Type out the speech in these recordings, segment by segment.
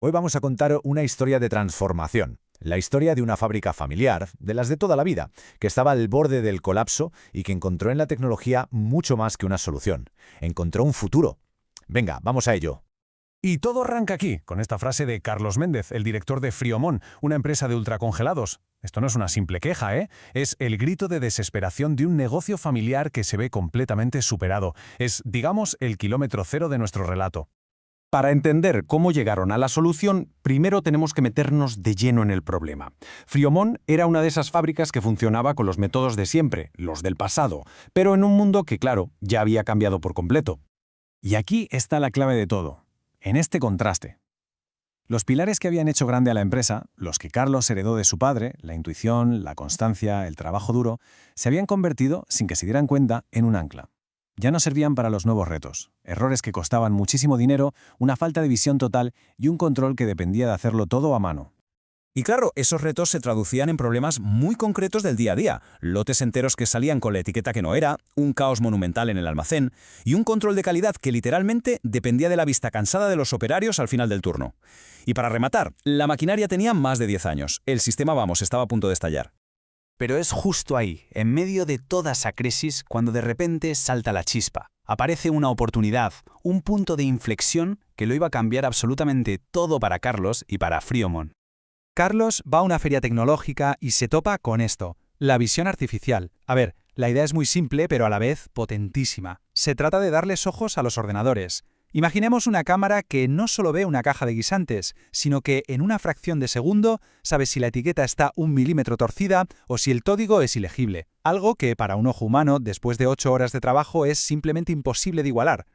Hoy vamos a contar una historia de transformación, la historia de una fábrica familiar, de las de toda la vida, que estaba al borde del colapso y que encontró en la tecnología mucho más que una solución. Encontró un futuro. Venga, vamos a ello. Y todo arranca aquí, con esta frase de Carlos Méndez, el director de Friomont, una empresa de ultracongelados. Esto no es una simple queja, ¿eh? Es el grito de desesperación de un negocio familiar que se ve completamente superado. Es, digamos, el kilómetro cero de nuestro relato. Para entender cómo llegaron a la solución, primero tenemos que meternos de lleno en el problema. Friomont era una de esas fábricas que funcionaba con los métodos de siempre, los del pasado, pero en un mundo que, claro, ya había cambiado por completo. Y aquí está la clave de todo, en este contraste. Los pilares que habían hecho grande a la empresa, los que Carlos heredó de su padre, la intuición, la constancia, el trabajo duro, se habían convertido, sin que se dieran cuenta, en un ancla. Ya no servían para los nuevos retos, errores que costaban muchísimo dinero, una falta de visión total y un control que dependía de hacerlo todo a mano. Y claro, esos retos se traducían en problemas muy concretos del día a día, lotes enteros que salían con la etiqueta que no era, un caos monumental en el almacén y un control de calidad que literalmente dependía de la vista cansada de los operarios al final del turno. Y para rematar, la maquinaria tenía más de 10 años, el sistema, estaba a punto de estallar. Pero es justo ahí, en medio de toda esa crisis, cuando de repente salta la chispa. Aparece una oportunidad, un punto de inflexión que lo iba a cambiar absolutamente todo para Carlos y para Friomont. Carlos va a una feria tecnológica y se topa con esto, la visión artificial. A ver, la idea es muy simple, pero a la vez potentísima. Se trata de darles ojos a los ordenadores. Imaginemos una cámara que no solo ve una caja de guisantes, sino que en una fracción de segundo sabe si la etiqueta está 1 milímetro torcida o si el código es ilegible. Algo que para un ojo humano, después de 8 horas de trabajo, es simplemente imposible de igualar.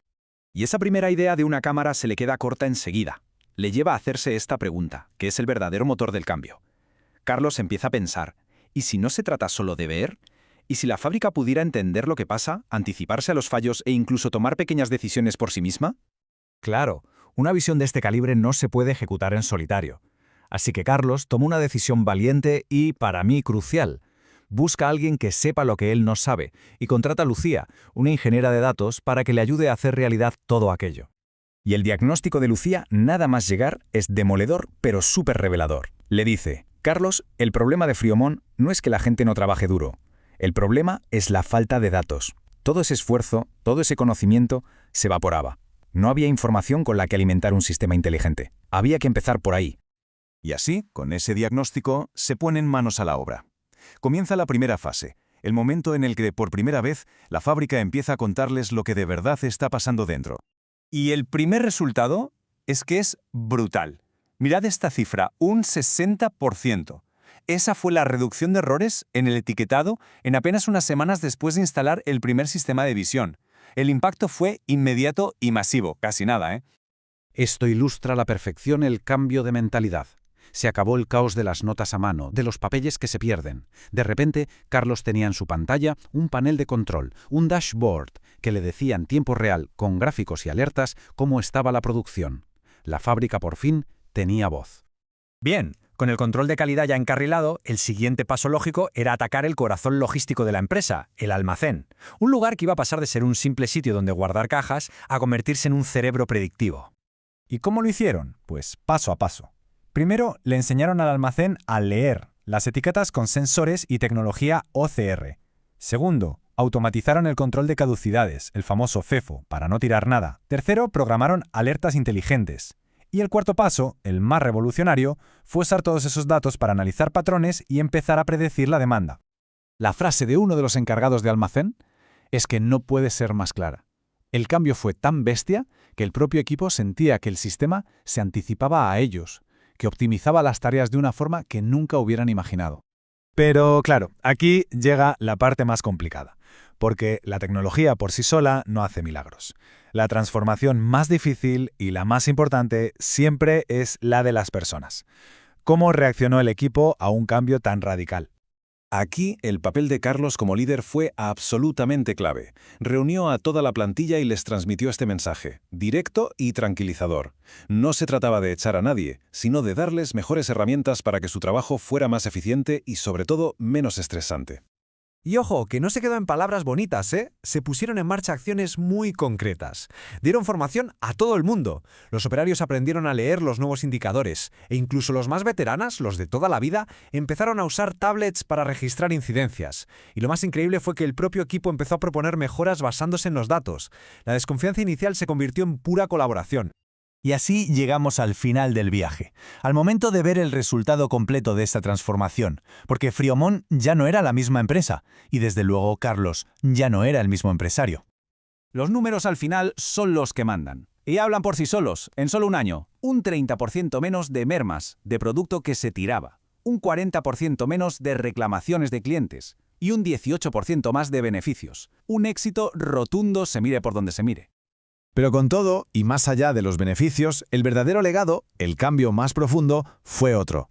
Y esa primera idea de una cámara se le queda corta enseguida. Le lleva a hacerse esta pregunta, que es el verdadero motor del cambio. Carlos empieza a pensar, ¿y si no se trata solo de ver? ¿Y si la fábrica pudiera entender lo que pasa, anticiparse a los fallos e incluso tomar pequeñas decisiones por sí misma? Claro, una visión de este calibre no se puede ejecutar en solitario. Así que Carlos tomó una decisión valiente y, para mí, crucial. Busca a alguien que sepa lo que él no sabe y contrata a Lucía, una ingeniera de datos, para que le ayude a hacer realidad todo aquello. Y el diagnóstico de Lucía, nada más llegar, es demoledor pero súper revelador. Le dice, Carlos, el problema de Friomont no es que la gente no trabaje duro. El problema es la falta de datos. Todo ese esfuerzo, todo ese conocimiento, se evaporaba. No había información con la que alimentar un sistema inteligente. Había que empezar por ahí. Y así, con ese diagnóstico, se ponen manos a la obra. Comienza la primera fase, el momento en el que, por primera vez, la fábrica empieza a contarles lo que de verdad está pasando dentro. Y el primer resultado es que es brutal. Mirad esta cifra, un 60%. Esa fue la reducción de errores en el etiquetado en apenas unas semanas después de instalar el primer sistema de visión. El impacto fue inmediato y masivo, casi nada, ¿eh? Esto ilustra a la perfección el cambio de mentalidad. Se acabó el caos de las notas a mano, de los papeles que se pierden. De repente, Carlos tenía en su pantalla un panel de control, un dashboard, que le decía en tiempo real, con gráficos y alertas, cómo estaba la producción. La fábrica por fin tenía voz. Bien, con el control de calidad ya encarrilado, el siguiente paso lógico era atacar el corazón logístico de la empresa, el almacén. Un lugar que iba a pasar de ser un simple sitio donde guardar cajas a convertirse en un cerebro predictivo. ¿Y cómo lo hicieron? Pues paso a paso. Primero, le enseñaron al almacén a leer las etiquetas con sensores y tecnología OCR. Segundo, automatizaron el control de caducidades, el famoso FEFO, para no tirar nada. Tercero, programaron alertas inteligentes. Y el cuarto paso, el más revolucionario, fue usar todos esos datos para analizar patrones y empezar a predecir la demanda. La frase de uno de los encargados de almacén es que no puede ser más clara. El cambio fue tan bestia que el propio equipo sentía que el sistema se anticipaba a ellos, que optimizaba las tareas de una forma que nunca hubieran imaginado. Pero claro, aquí llega la parte más complicada, porque la tecnología por sí sola no hace milagros. La transformación más difícil y la más importante siempre es la de las personas. ¿Cómo reaccionó el equipo a un cambio tan radical? Aquí, el papel de Carlos como líder fue absolutamente clave. Reunió a toda la plantilla y les transmitió este mensaje, directo y tranquilizador. No se trataba de echar a nadie, sino de darles mejores herramientas para que su trabajo fuera más eficiente y, sobre todo, menos estresante. Y ojo, que no se quedó en palabras bonitas, ¿eh? Se pusieron en marcha acciones muy concretas. Dieron formación a todo el mundo. Los operarios aprendieron a leer los nuevos indicadores, e incluso los más veteranas, los de toda la vida, empezaron a usar tablets para registrar incidencias. Y lo más increíble fue que el propio equipo empezó a proponer mejoras basándose en los datos. La desconfianza inicial se convirtió en pura colaboración. Y así llegamos al final del viaje, al momento de ver el resultado completo de esta transformación, porque Friomont ya no era la misma empresa, y desde luego Carlos ya no era el mismo empresario. Los números al final son los que mandan. Y hablan por sí solos. En solo un año, un 30% menos de mermas, de producto que se tiraba, un 40% menos de reclamaciones de clientes y un 18% más de beneficios. Un éxito rotundo se mire por donde se mire. Pero con todo, y más allá de los beneficios, el verdadero legado, el cambio más profundo, fue otro.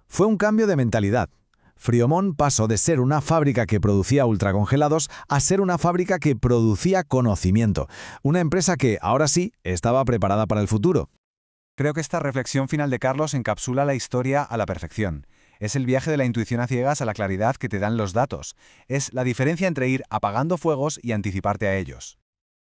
Fue un cambio de mentalidad. Friomont pasó de ser una fábrica que producía ultracongelados a ser una fábrica que producía conocimiento. Una empresa que, ahora sí, estaba preparada para el futuro. Creo que esta reflexión final de Carlos encapsula la historia a la perfección. Es el viaje de la intuición a ciegas a la claridad que te dan los datos. Es la diferencia entre ir apagando fuegos y anticiparte a ellos.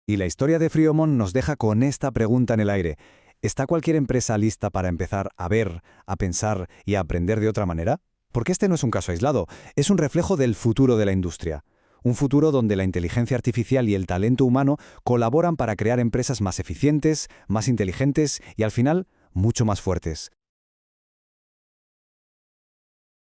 Y la historia de Friomont nos deja con esta pregunta en el aire. ¿Está cualquier empresa lista para empezar a ver, a pensar y a aprender de otra manera? Porque este no es un caso aislado, es un reflejo del futuro de la industria. Un futuro donde la inteligencia artificial y el talento humano colaboran para crear empresas más eficientes, más inteligentes y al final, mucho más fuertes.